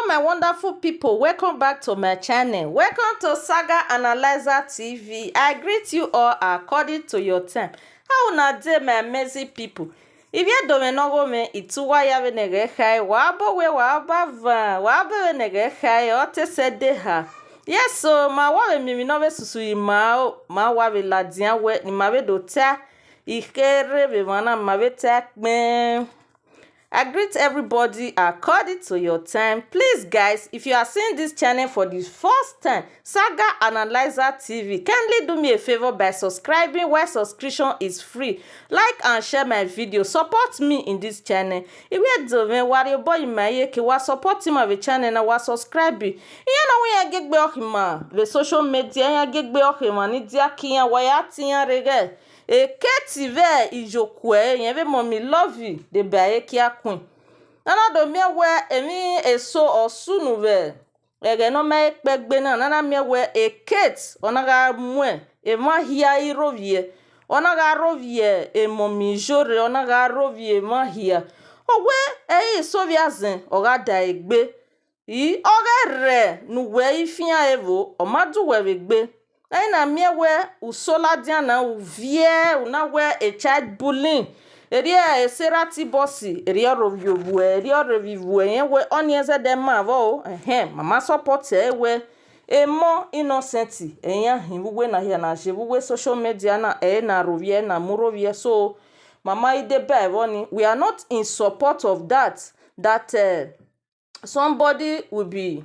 my wonderful people, welcome back to my channel. Welcome to Saga Analyzer TV. I greet you all according to your time. How una dey, my amazing people? If you don't know me, it's why you have a high wabo we waba van wabo nege high or te said de ha. Yes, so my wabe mi nove susu ma wabe la dia we ni mabe do ta ikere be wana mabe ta me. I greet everybody according to your time. Please, guys, if you are seeing this channel for the first time, Saga Analyzer TV, kindly do me a favor by subscribing while subscription is free. Like and share my video. Support me in this channel. If you don't worry boy my ke wa support my channel na wa subscribe. Iye na we agegbe ohima the social media ya agegbe ohima ni dia kiyan wa ya tiyan rege. Eke ve ijokwe yen ve mommy love you de ba Ekia queen nana do me we emi eso osunu ve ege no me pegbe na nana me we eket onaga mwe e ma hia irovie onaga rovie e mommy jore onaga rovie ma hia owe so viazen oga da egbe I oga re nu we ifia evo o madu we egbe na miewe usola diana uvie unawe a child bullying eria eserati bossi eria roviovu eria revivu enwe onieze de mavo mama support ewe emo innocent enya hivuwe na hia na jevuwe social media na na rovie na murovie so mama ide bevoni we are not in support of that somebody will be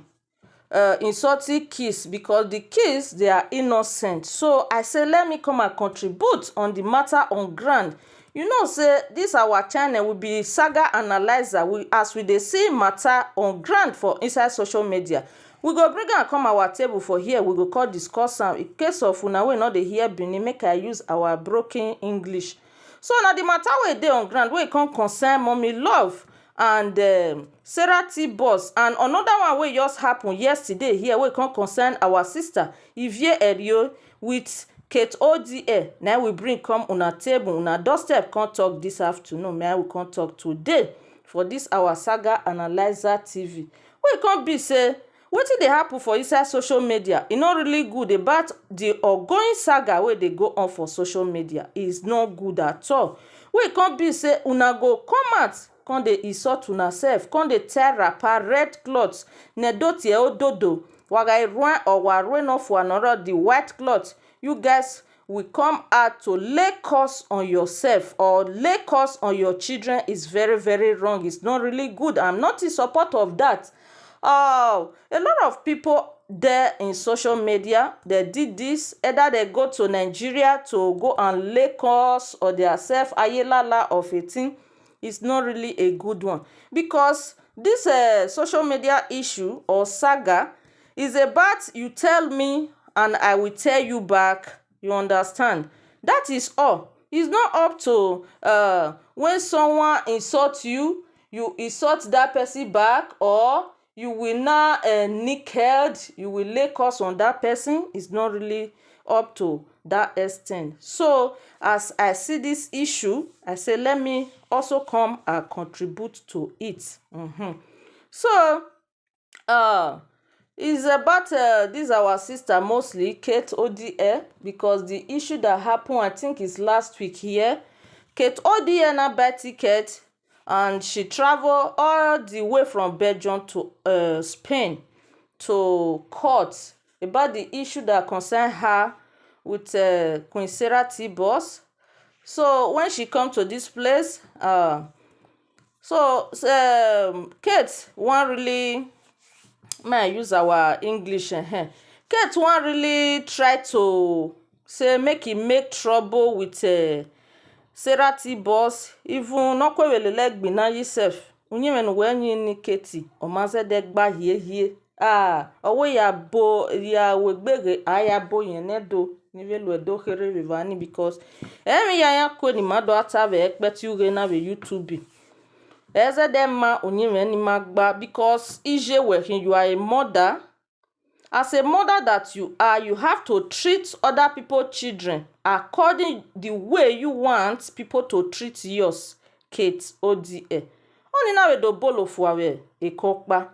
insulting kids because the kids they are innocent. So I say let me come and contribute on the matter on ground. You know say this our channel will be Saga Analyzer. As we dey see matter on ground for inside social media, we go bring am come our table for here. We go call discuss am. In case of una wey no dey hear Benin, make I use our broken English. So now the matter wey dey on ground wey come concern mommy love and Sarah T boss and another one wey just happen yesterday here wey come concern our sister Ivie with Kate Oooh. Now we bring come una table una doorstep come talk this afternoon. May we come talk today for this our Saga Analyzer TV. We come be say wetin dey happen for inside social media e no really good about the ongoing saga wey dey go on for social media. Is not good at all. We come be say una go come out come dey insult una self come dey tear wrapper red cloth nedotie ododo waga ruan or warwen off for another the white cloth. You guys will come out to lay curse on yourself or lay curse on your children is very, very wrong. It's not really good. I'm not in support of that. A lot of people there in social media, they did this. Either they go to Nigeria to go and lay curse or their self ayelala of a thing. It's not really a good one because this social media issue or saga is about you tell me and I will tell you back. You understand? That is all. It's not up to when someone insults you, you insult that person back, or you will not nickel, you will lay curse on that person. It's not really up to that extent. So as I see this issue, I say let me also come and contribute to it. So it's about this our sister mostly Kate Oooh, because the issue that happened I think is last week here. Kate Oooh na buy ticket and she traveled all the way from Belgium to Spain to court about the issue that concerned her with Queen Sarah T boss. So when she come to this place, Kate wan really, may I use our English? Kate wan really try to say make he make trouble with Sarah T boss. Even no kwelele gbina yourself. Unye no wenyi ni Kate o maze de gba hie. Owo ya bo ya wegbege aya bo yen nedo ni velu edo here vivani because emi ya ko ni mado atave ekpeti uge na be YouTube. Eze dem ma unye ni magba because ije wehin you are a mother. As a mother that you are, you have to treat other people's children according the way you want people to treat yours. Kate Oooh. Oni na we do bolo fuawe ekokpa.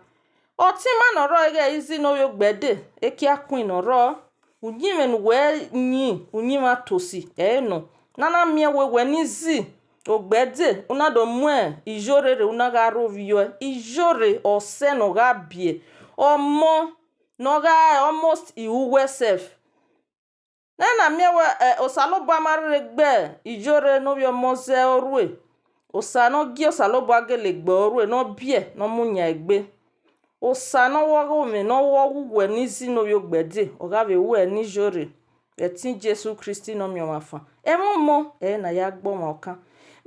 Otima noro ege izi no yo gbede. Ekia queen noro. Unyimen we nyi. Unyima tosi. No. Nana mie we nizi. Ogbede. Una do mwe. Ijore re una ga rovio. Ijore ose no ga bie. Omo. No ga almost iuwe self. Nana mie we osaloba maregbe. Ijore no yo moze orue. Osano gi osaloba agele gbe orue no bie no munya egbe. Osano wogo me no wogu we nizi no yo gbede. Ogave we ni jore. Etin Jesu Christi no mi omafa. Mo na ya gbo ma okan.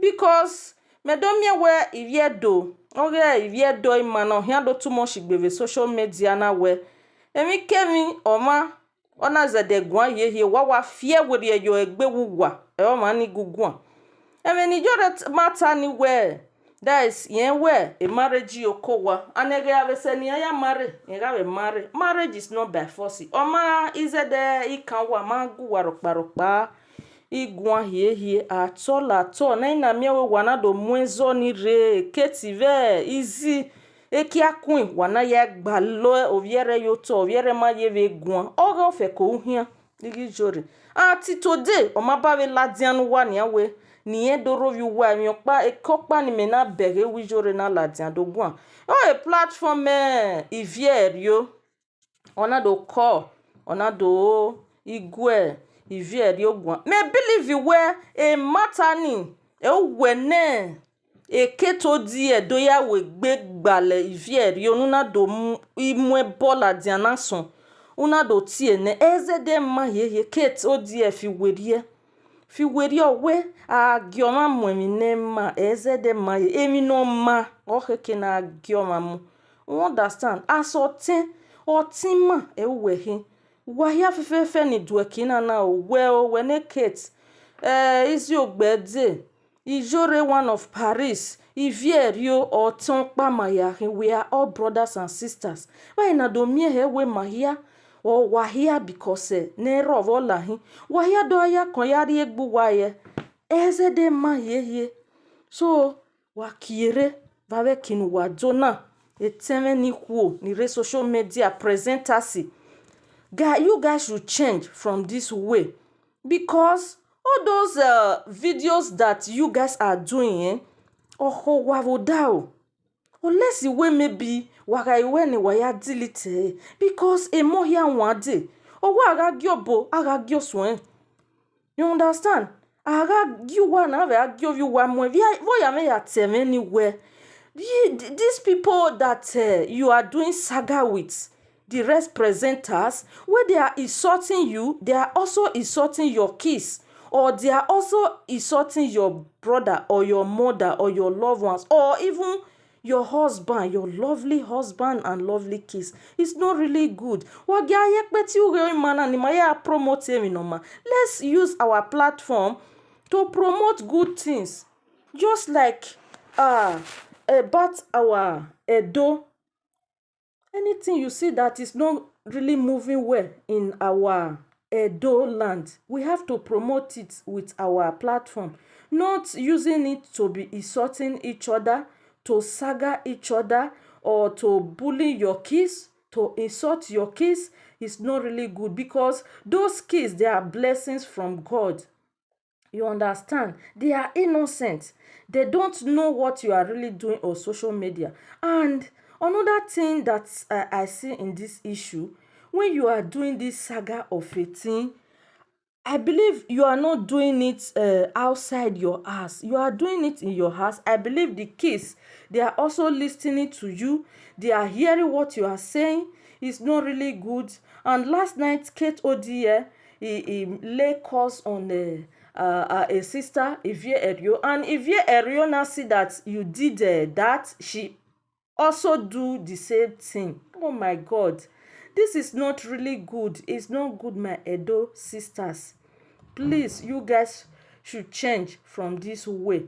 Because me do mie we ivie do. Oge ivie do imano hia do too much gbeve social media na we. Emi kemi oma ona zede gwan ye wa fie we yo egbe wugwa. O ma ni gugwan. Emi ni jore mata ni we. That is yen we a marriage yokowa. Anege ave se ni ya marry. Yega marry. Marriage is not by force. Oma izede ikanwa mangu warokpa. Igwan hie atol na ina mie we wana do mwenzo ni re ketive izi ekia queen wana ya gbalo oviere yoto oviere ma yeve gwan ogo fe ko uhia igi jore ati today o ma ba we ladian wa ni awe ni e do rovi wa mi opa ekokpa ni me na bege wi jore na ladian do gwan o a platform Ivie rio ona do call ona do igwe Ivie rio gwan me believe we e matani e wene keto die do ya we gbe gbale Ivie rio nuna do imwe bola diana son una do tie ne ezede ma ye keto die fi werie we agioma mwemi ne ma ezede ma emi no ma o heke na agioma mu understand asotin otima e wehe wahia fefefe ni duekina na we ne kate izi ogbede ijore one of Paris Ivie rio oton pa maya we are all brothers and sisters why na do mie he we mahia o wahia because ne rovo lahi wahia do ya kon yari egbu waye ezede ma ye so wakiere vave kinu wadona eteme ni kuo ni re social media presentasi. You guys should change from this way because all those videos that you guys are doing, oho wavodao, unless the way maybe wakaiwe ni waya delete because emo here one day, or waga gyobo aga gyoswen. You understand? Aga gyuwa na ve give you one more. Voya me ya teme anywhere. These people that you are doing saga with. The rest presenters, where they are insulting you, they are also insulting your kids, or they are also insulting your brother or your mother or your loved ones, or even your husband, your lovely husband and lovely kids. It's not really good. Let's use our platform to promote good things, just like about our Edo. Anything you see that is not really moving well in our Edo land, we have to promote it with our platform, not using it to be insulting each other, to saga each other, or to bully your kids, to insult your kids. Is not really good because those kids, they are blessings from God. You understand? They are innocent. They don't know what you are really doing on social media. And another thing that I see in this issue, when you are doing this saga of a thing, I believe you are not doing it outside your house. You are doing it in your house. I believe the kids, they are also listening to you. They are hearing what you are saying. It's not really good. And last night, Kate Odie, he lay calls on a sister, Ivie Erio. And Ivie Erio now see that you did that. She also do the same thing. Oh my God, this is not really good. It's not good, my Edo sisters. Please, you guys should change from this way.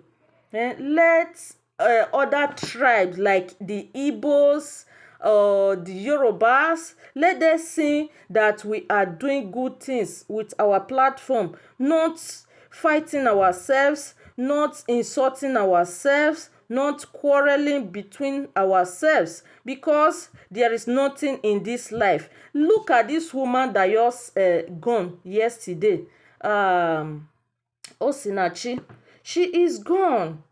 Let other tribes like the Igbos or the Yorubas, let them see that we are doing good things with our platform, not fighting ourselves, not insulting ourselves, not quarreling between ourselves, because there is nothing in this life. Look at this woman that just gone yesterday, Osinachi. She is gone.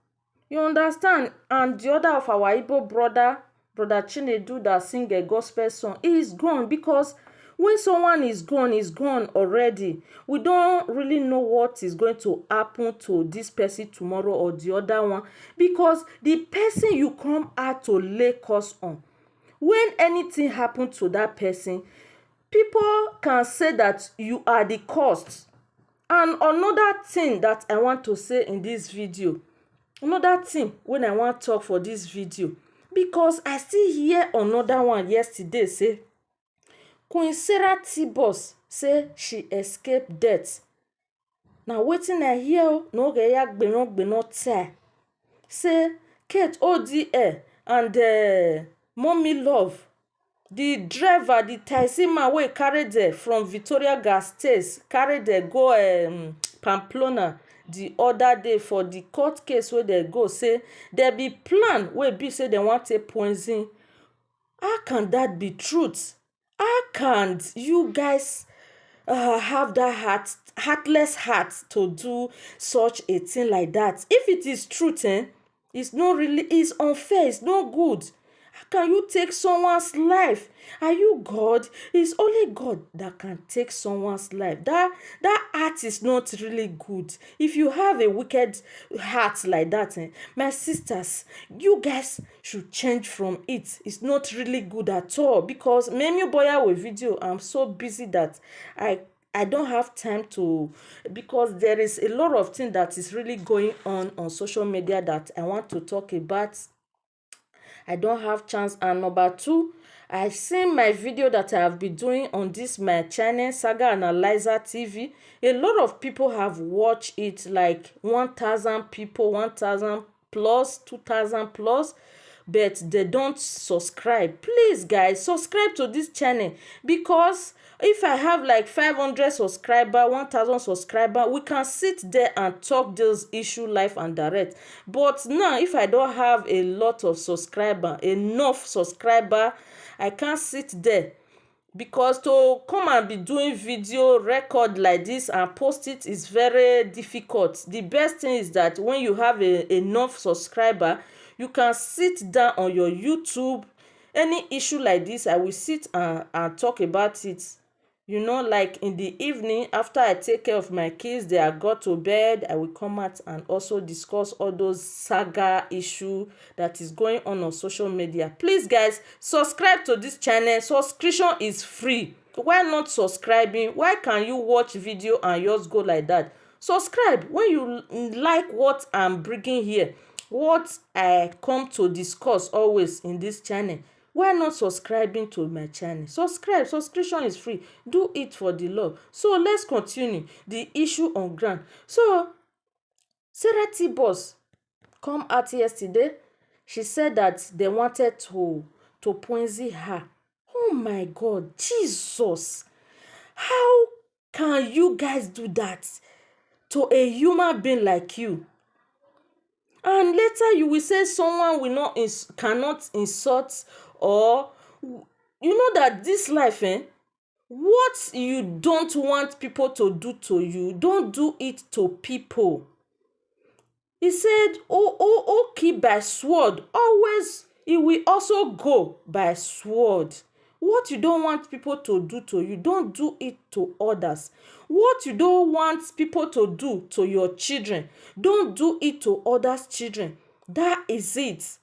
You understand? And the other of our Igbo brother Chinedu, that sing a gospel song, he is gone. Because when someone is gone already. We don't really know what is going to happen to this person tomorrow or the other one, because the person you come out to lay curse on, when anything happen to that person, people can say that you are the cause. And another thing that I want to say in this video, another thing when I want talk for this video, because I still hear another one yesterday say Queen Sarah Tibos say she escaped death. Now wetin I hear n'oge ya gbeno taa say Kate ODA and Mommy Love, the driver, the taxi man wey carry them from Victoria Gas State, carry them go Pamplona the other day for the court case wey they go, say there be plan wey be say they want take poison. How can that be truth? How can you guys have that heartless heart to do such a thing like that? If it is truth, it's not really, it's unfair, it's not good. How can you take someone's life? Are you God? It's only God that can take someone's life. That heart is not really good. If you have a wicked heart like that, my sisters, you guys should change from it. It's not really good at all. Because Memi Boya with video, I'm so busy that I don't have time to, because there is a lot of things that is really going on social media that I want to talk about. I don't have chance. And number two, I seen my video that I have been doing on this my channel, Saga Analyzer TV. A lot of people have watched it, like 1,000 people, 1,000 plus, 2,000 plus, but they don't subscribe. Please guys, subscribe to this channel, because if I have like 500 subscriber, 1,000 subscriber, we can sit there and talk those issue live and direct. But now, if I don't have a lot of subscriber, enough subscriber, I can't sit there, because to come and be doing video record like this and post it is very difficult. The best thing is that when you have enough subscriber, you can sit down on your YouTube. Any issue like this, I will sit and talk about it. You know, like in the evening, after I take care of my kids, they are got to bed, I will come out and also discuss all those saga issue that is going on social media. Please guys, subscribe to this channel. Subscription is free. Why not subscribing? Why can you watch video and yours go like that? Subscribe when you like what I'm bringing here, what I come to discuss always in this channel. Why not subscribing to my channel? Subscribe. Subscription is free. Do it for the love. So let's continue the issue on ground. So Sarah Tibos come out yesterday. She said that they wanted to poison her. Oh my God, Jesus! How can you guys do that to a human being like you? And later you will say someone will not cannot insult, or you know that this life, what you don't want people to do to you, don't do it to people. He said, keep by sword. Always, it will also go by sword. What you don't want people to do to you, don't do it to others. What you don't want people to do to your children, don't do it to others' children. That is it.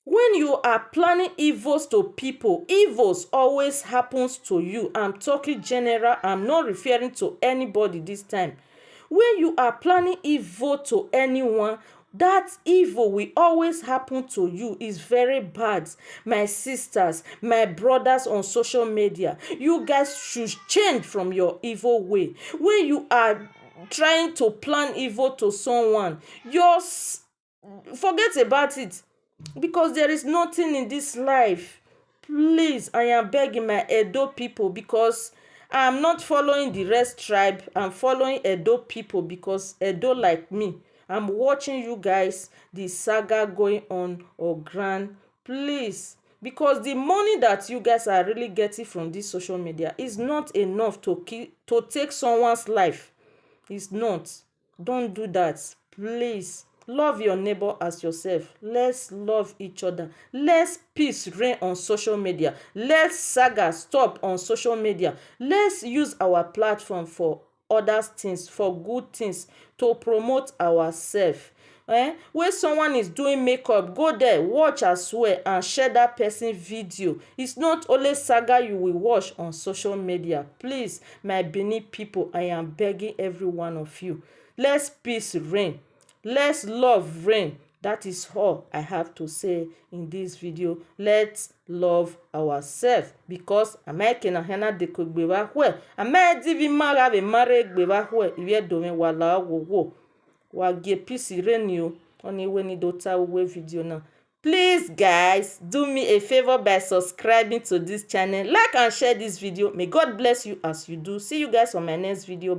When you are planning evils to people, evils always happens to you. I'm talking general. I'm not referring to anybody this time. When you are planning evil to anyone, that evil will always happen to you. Is very bad. My sisters, my brothers on social media, you guys should change from your evil way. When you are trying to plan evil to someone, just forget about it. Because there is nothing in this life. Please, I am begging my Edo people, because I'm not following the rest tribe. I'm following Edo people, because Edo like me. I'm watching you guys, the saga going on ground. Please, because the money that you guys are really getting from this social media is not enough to take someone's life. It's not. Don't do that. Please. Love your neighbor as yourself. Let's love each other. Let's peace reign on social media. Let's saga stop on social media. Let's use our platform for other things, for good things, to promote ourselves. When someone is doing makeup, go there, watch as well, and share that person video. It's not only saga you will watch on social media. Please, my Benin people, I am begging every one of you, let's peace reign, let's love reign. That is all I have to say in this video. Let's love ourselves, because amaike na hena deko gbewa hwe amedivi mara be mare gbewa hwe iwe domi wala wo wage peace reign you oni we ni dota we video now. Please guys, do me a favor by subscribing to this channel, like and share this video. May God bless you as you do. See you guys on my next video.